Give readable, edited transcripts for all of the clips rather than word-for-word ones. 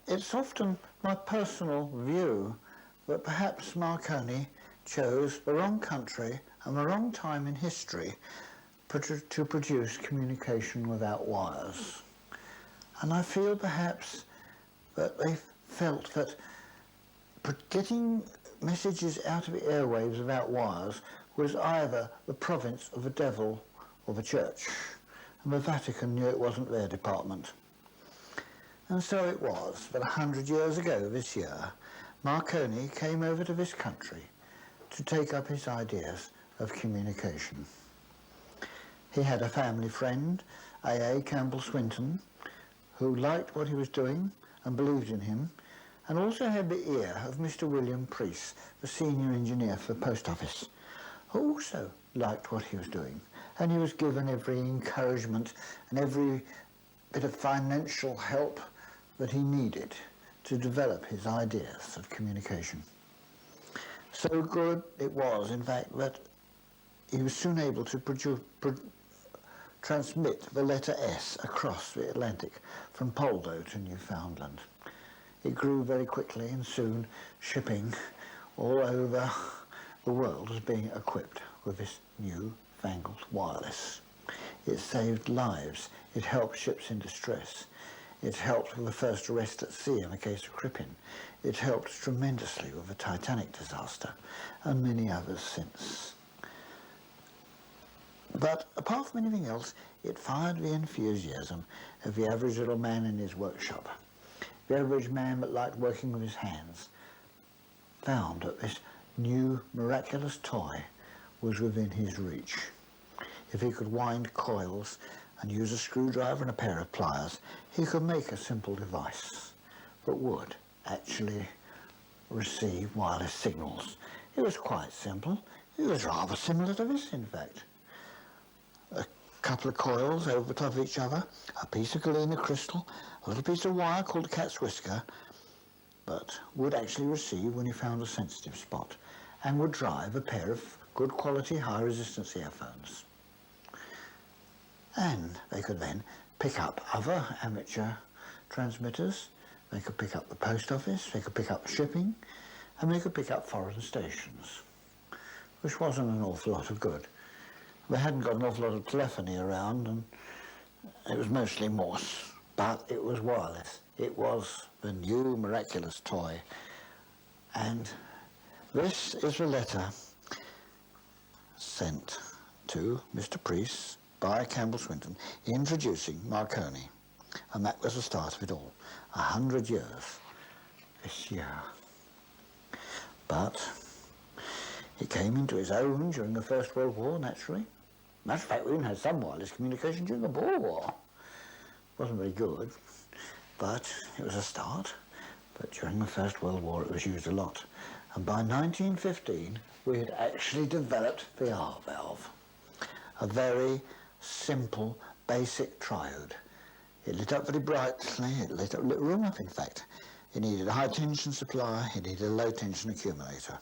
It's often my personal view that perhaps Marconi chose the wrong country and the wrong time in history to produce communication without wires. And I feel perhaps that they felt that getting messages out of the airwaves without wires was either the province of the devil or the church, and the Vatican knew it wasn't their department. And so it was that 100 years ago this year, Marconi came over to this country to take up his ideas of communication. He had a family friend, A.A. Campbell Swinton, who liked what he was doing and believed in him, and also had the ear of Mr. William Preece, the senior engineer for the post office, who also liked what he was doing, and he was given every encouragement and every bit of financial help that he needed to develop his ideas of communication. So good it was, in fact, that he was soon able to transmit the letter S across the Atlantic from Poldo to Newfoundland. It grew very quickly, and soon shipping all over the world was being equipped with this new-fangled wireless. It saved lives. It helped ships in distress. It helped with the first arrest at sea in the case of Crippen. It helped tremendously with the Titanic disaster, and many others since. But apart from anything else, it fired the enthusiasm of the average little man in his workshop. The average man that liked working with his hands found that this new miraculous toy was within his reach. If he could wind coils and use a screwdriver and a pair of pliers, he could make a simple device that would actually receive wireless signals. It was quite simple. It was rather similar to this, in fact. A couple of coils over the top of each other, a piece of galena crystal, a little piece of wire called a cat's whisker, but would actually receive when you found a sensitive spot, and would drive a pair of good quality high resistance earphones. And they could then pick up other amateur transmitters. They could pick up the post office, they could pick up shipping, and they could pick up foreign stations, which wasn't an awful lot of good. They hadn't got an awful lot of telephony around, and it was mostly Morse, but it was wireless. It was the new miraculous toy. And this is a letter sent to Mr. Preece by Campbell Swinton introducing Marconi. And that was the start of it all. 100 years this year. But it came into its own during the First World War, naturally. Matter of fact, we even had some wireless communication during the Boer War. It wasn't very good, but it was a start. But during the First World War, it was used a lot. And by 1915, we had actually developed the R valve. A very simple, basic triode. It lit up very brightly. It lit the room up, in fact. It needed a high-tension supply. It needed a low-tension accumulator.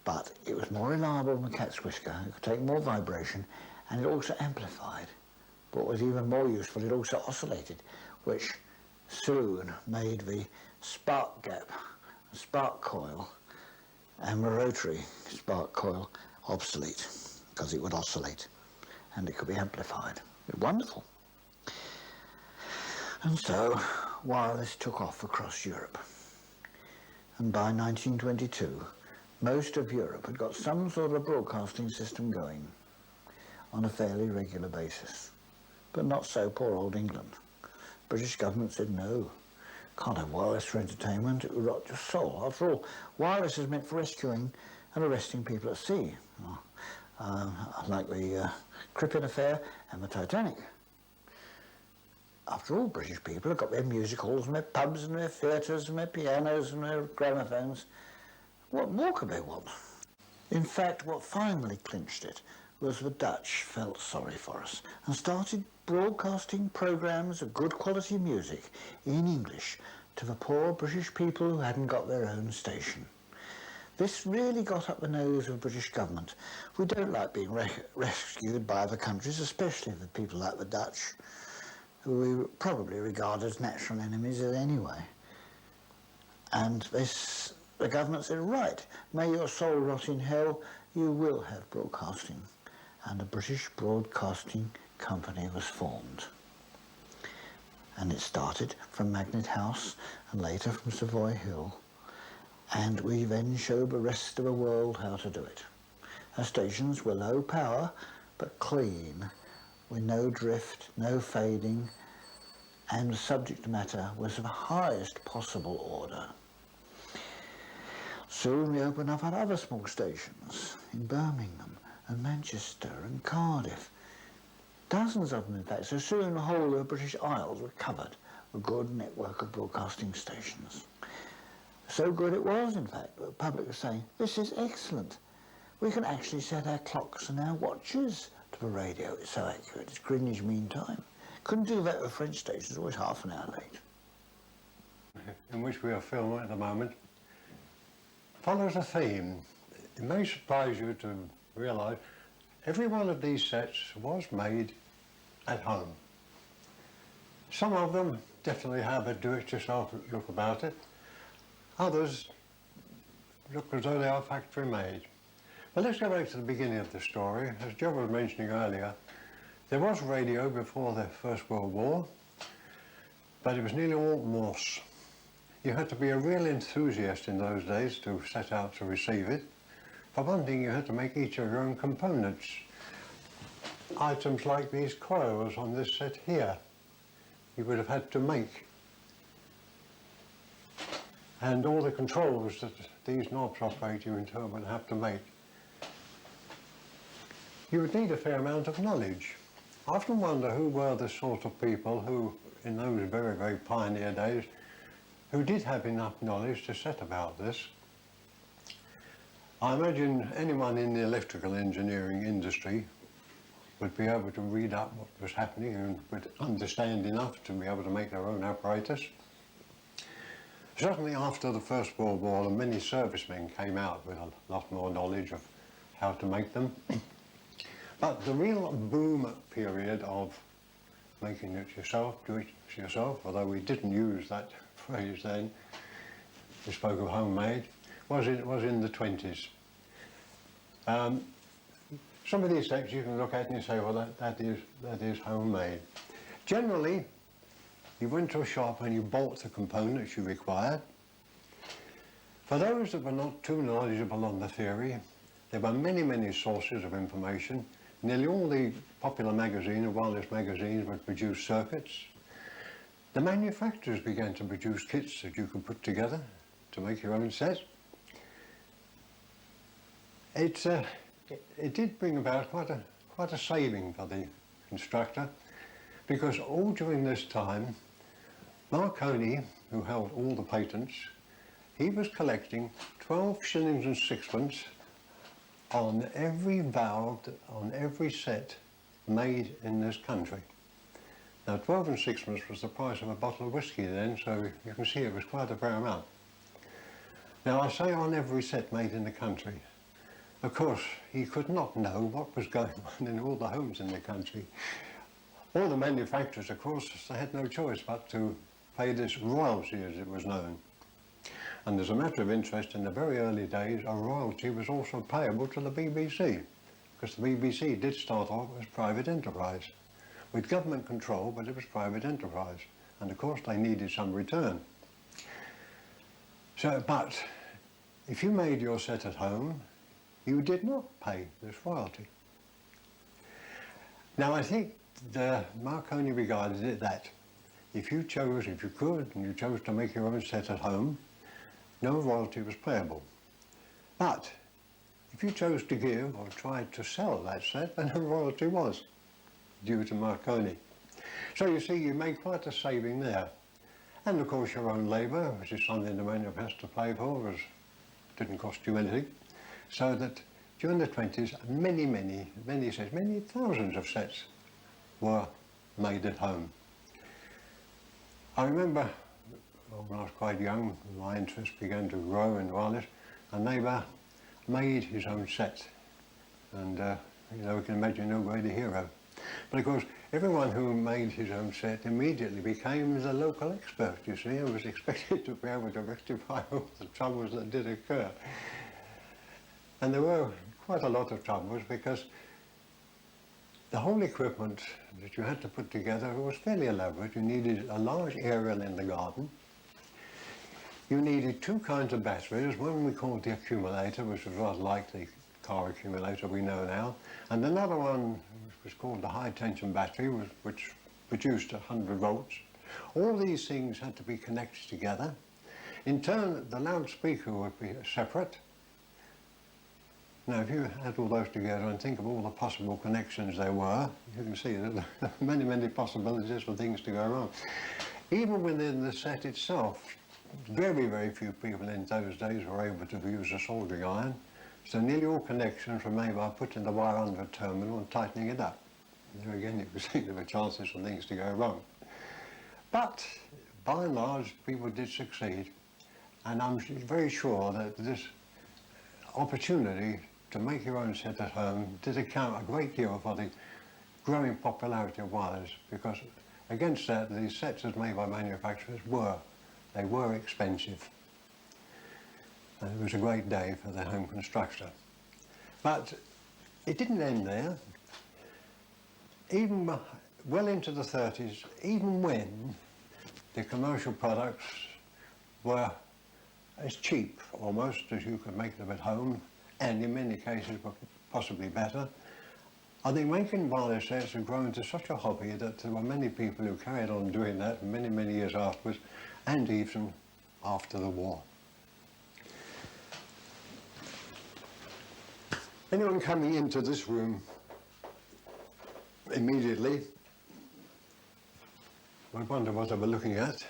But it was more reliable than the cat's whisker. It could take more vibration, and it also amplified. What was even more useful, it also oscillated, which soon made the spark gap, spark coil, and the rotary spark coil obsolete, because it would oscillate, and it could be amplified. It was wonderful. And so wireless took off across Europe. And by 1922, most of Europe had got some sort of a broadcasting system going on a fairly regular basis. But not so poor old England. British government said no, can't have wireless for entertainment, it would rot your soul. After all, wireless is meant for rescuing and arresting people at sea, like the Crippen affair and the Titanic. After all, British people have got their music halls and their pubs and their theatres and their pianos and their gramophones. What more could they want? In fact, what finally clinched it was the Dutch felt sorry for us and started broadcasting programmes of good quality music in English to the poor British people who hadn't got their own station. This really got up the nose of the British government. We don't like being rescued by other countries, especially the people like the Dutch. who we probably regard as natural enemies anyway. And the government said, right, may your soul rot in hell, you will have broadcasting. And the British Broadcasting Company was formed. And it started from Magnet House and later from Savoy Hill. And we then showed the rest of the world how to do it. Our stations were low power, but clean, with no drift, no fading, and the subject matter was of the highest possible order. Soon we opened up other small stations in Birmingham and Manchester and Cardiff. Dozens of them, in fact, so soon the whole of the British Isles were covered with a good network of broadcasting stations. So good it was, in fact, that the public was saying, this is excellent. We can actually set our clocks and our watches to the radio. It's so accurate. It's Greenwich Mean Time. Couldn't do that with French stations, always half an hour late. In which we are filming at the moment, follows a theme. It may surprise you to realise every one of these sets was made at home. Some of them definitely have a do-it-yourself look about it. Others look as though they are factory made. But let's go back to the beginning of the story. As Joe was mentioning earlier, there was radio before the First World War, but it was nearly all Morse. You had to be a real enthusiast in those days to set out to receive it. For one thing, you had to make each of your own components. Items like these coils on this set here, you would have had to make. And all the controls that these knobs operate, you in turn would have to make. You would need a fair amount of knowledge. I often wonder who were the sort of people who, in those very, very pioneer days, who did have enough knowledge to set about this. I imagine anyone in the electrical engineering industry would be able to read up what was happening and would understand enough to be able to make their own apparatus. Certainly after the First World War, many servicemen came out with a lot more knowledge of how to make them. But the real boom period of making it yourself, do it yourself, although we didn't use that phrase then, we spoke of homemade, was in the 20s. Some of these sets you can look at and you say, well, that is homemade. Generally, you went to a shop and you bought the components you required. For those that were not too knowledgeable on the theory, there were many, many sources of information. Nearly all the popular magazines, wireless magazines, would produce circuits. The manufacturers began to produce kits that you could put together to make your own set. It did bring about quite a saving for the constructor, because all during this time, Marconi, who held all the patents, he was collecting 12 shillings and sixpence on every valve, on every set made in this country. Now 12 and sixpence was the price of a bottle of whiskey then, so you can see it was quite a fair amount. Now I say on every set made in the country. Of course, he could not know what was going on in all the homes in the country. All the manufacturers, of course, they had no choice but to pay this royalty, as it was known. And as a matter of interest, in the very early days, a royalty was also payable to the BBC, because the BBC did start off as private enterprise, with government control, but it was private enterprise. And of course, they needed some return. So, but if you made your set at home, you did not pay this royalty. Now, I think the Marconi regarded it that if you could, and you chose to make your own set at home, no royalty was payable. But if you chose to give or tried to sell that set, then a royalty was due to Marconi. So you see, you made quite a saving there. And of course your own labour, which is something the manufacturer paid for, didn't cost you anything. So that during the 20s, many sets, many thousands of sets were made at home. I remember when I was quite young, my interest began to grow in wireless. A neighbour made his own set, and you know, we can imagine no greater hero. But of course, everyone who made his own set immediately became the local expert, you see, and was expected to be able to rectify all the troubles that did occur. And there were quite a lot of troubles because the whole equipment that you had to put together was fairly elaborate. You needed a large aerial in the garden. You needed two kinds of batteries, one we called the accumulator, which was rather like the car accumulator we know now, and another one was called the high tension battery, which produced 100 volts. All these things had to be connected together. In turn, the loudspeaker would be separate. Now, if you add all those together and think of all the possible connections there were, you can see that there are many, many possibilities for things to go wrong. Even within the set itself, very, very few people in those days were able to use a soldering iron, so nearly all connections were made by putting the wire under a terminal and tightening it up. There again, you can see there were chances for things to go wrong. But, by and large, people did succeed, and I'm very sure that this opportunity to make your own set at home did account a great deal for the growing popularity of wires, because against that, these sets as made by manufacturers were expensive. And it was a great day for the home constructor. But it didn't end there. Even well into the 30s, even when the commercial products were as cheap almost as you could make them at home, and in many cases were possibly better, I think making wireless sets had grown to such a hobby that there were many people who carried on doing that many, many years afterwards, and even after the war. Anyone coming into this room immediately would wonder what they were looking at.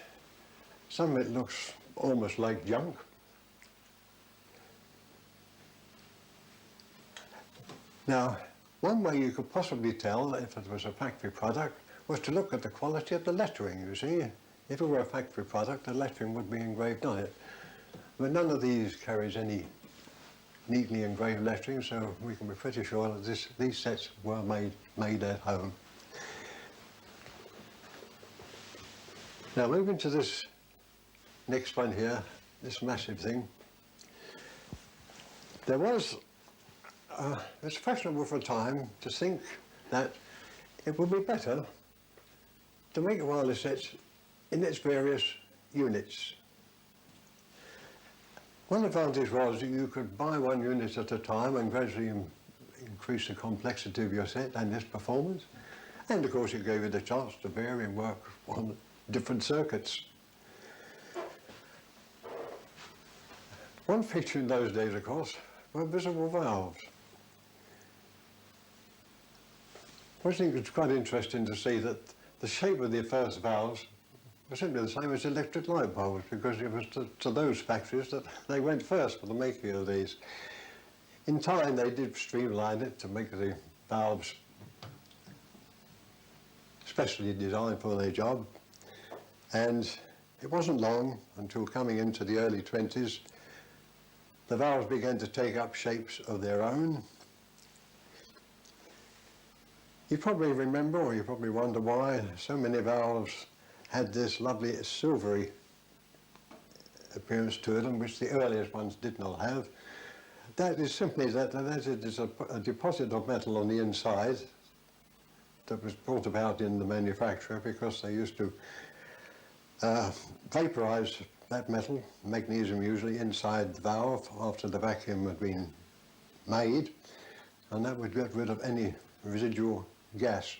Some of it looks almost like junk. Now, one way you could possibly tell if it was a factory product was to look at the quality of the lettering, you see. If it were a factory product, the lettering would be engraved on it. But none of these carries any neatly engraved lettering, so we can be pretty sure that these sets were made at home. Now, moving to this next one here, this massive thing. It's fashionable for a time to think that it would be better to make wireless sets in its various units. One advantage was that you could buy one unit at a time and gradually increase the complexity of your set and its performance. And of course it gave you the chance to vary and work on different circuits. One feature in those days, of course, were visible valves. I think it's quite interesting to see that the shape of the first valves was simply the same as electric light bulbs, because it was to those factories that they went first for the making of these. In time they did streamline it to make the valves specially designed for their job, and it wasn't long until coming into the early 20s the valves began to take up shapes of their own. You probably remember, or you probably wonder why so many valves had this lovely silvery appearance to them, which the earliest ones did not have. That is simply that it is a deposit of metal on the inside that was brought about in the manufacture because they used to vaporize that metal, magnesium usually, inside the valve after the vacuum had been made, and that would get rid of any residual gas.